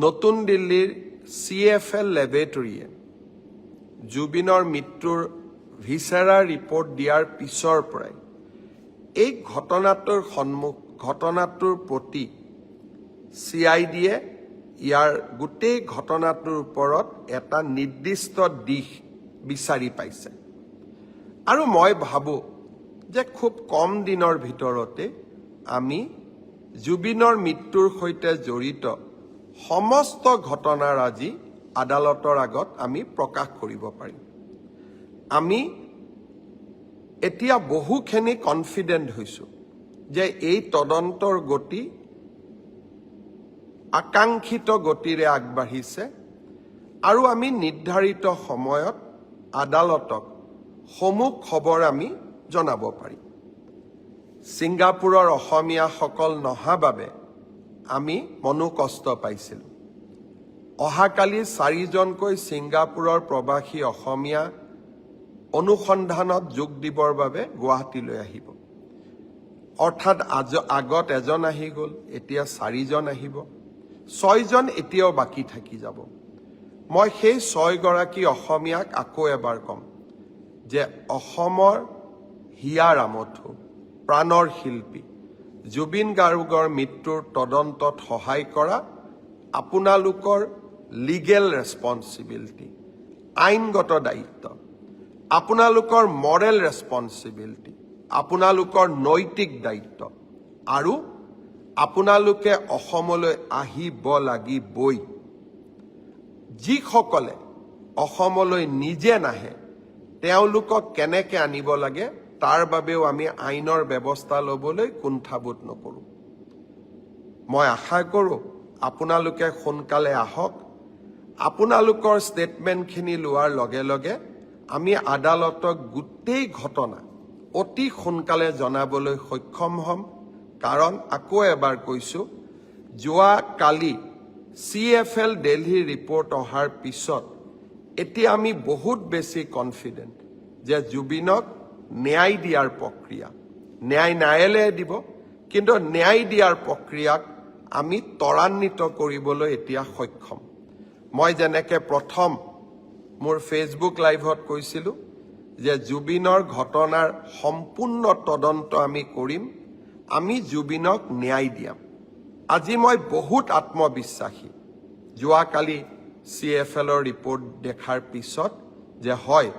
নতুন দিল্লীৰ CFL লেবৰেটৰীয়ে জুবিনৰ মৃত্যুৰ ভিচাৰা ৰিপৰ্ট দিয়াৰ পিছৰ পৰাই এই ঘটনাটোৰ প্ৰতি CIDয়ে ইয়াৰ গোটেই ঘটনাটোৰ ওপৰত এটা নিৰ্দিষ্ট দিশ বিচাৰি পাইছে আৰু মই ভাবো যে খুব কম দিনৰ ভিতৰতে আমি জুবিনৰ মৃত্যুৰ সৈতে জড়িত সমস্ত ঘটনাৰ আজি আদালতৰ আগত আমি প্ৰকাশ কৰিব পাৰিম আমি এতিয়া বহুখিনি কনফিডেন্ট হৈছো যে এই তদন্তৰ গতি আকাংক্ষিত গতিৰে আগবাঢ়িছে আৰু আমি নিৰ্ধাৰিত সময়ত আদালতক সমূহ খবৰ আমি জনাব পাৰিম ছিংগাপুৰৰ অসমীয়াসকল নহা বাবে আমি মনোকষ্ট পাইছিলোঁ অহাকালি 4জনকৈ ছিংগাপুৰৰ প্ৰবাসী অসমীয়া অনুসন্ধানত যোগ দিবৰ বাবে গুৱাহাটীলৈ আহিব অৰ্থাৎ আগত এজন আহি গ'ল এতিয়া 4জন আহিব 6জন এতিয়াও বাকী থাকি যাব মই সেই 6গৰাকী অসমীয়াক আকৌ এবাৰ কম যে অসমৰ হিয়া ৰামথু প্ৰাণৰ শিল্পী জুবিন গাৰ্গৰ মৃত্যুৰ তদন্তত সহায় কৰা আপোনালোকৰ লিগেল ৰেছপন্সিবিলিটি আইনগত দায়িত্ব আপোনালোকৰ মৰেল ৰেছপন্সিবিলিটি আপোনালোকৰ নৈতিক দায়িত্ব আৰু আপোনালোকে অসমলৈ আহিব লাগিবই যিসকলে অসমলৈ নিজে নাহে তেওঁলোকক কেনেকৈ আনিব লাগে তাৰ বাবেও আমি আইনৰ ব্যৱস্থা ল'বলৈ কুণ্ঠাবোধ নকৰোঁ মই আশা কৰোঁ আপোনালোকে সোনকালে আহক আপোনালোকৰ ষ্টেটমেণ্টখিনি লোৱাৰ লগে লগে আমি আদালতক গোটেই ঘটনা অতি সোনকালে জনাবলৈ সক্ষম হ'ম কাৰণ আকৌ এবাৰ কৈছোঁ যোৱা কালি CFL দিল্লীৰ ৰিপৰ্ট অহাৰ পিছত এতিয়া আমি বহুত বেছি কনফিডেন্ট যে জুবিনক ন্যায় দিয়াৰ প্ৰক্ৰিয়া ন্যায় ন্যায়ালয়ে দিব কিন্তু ন্যায় দিয়াৰ প্ৰক্ৰিয়াক আমি ত্বৰান্বিত কৰিবলৈ এতিয়া সক্ষম মই যেনেকৈ প্ৰথম মোৰ ফেচবুক লাইভত কৈছিলোঁ যে জুবিনৰ ঘটনাৰ সম্পূৰ্ণ তদন্ত আমি কৰিম আমি জুবিনক ন্যায় দিয়াম আজি মই বহুত আত্মবিশ্বাসী যোৱাকালি CFLৰ ৰিপৰ্ট দেখাৰ পিছত যে হয়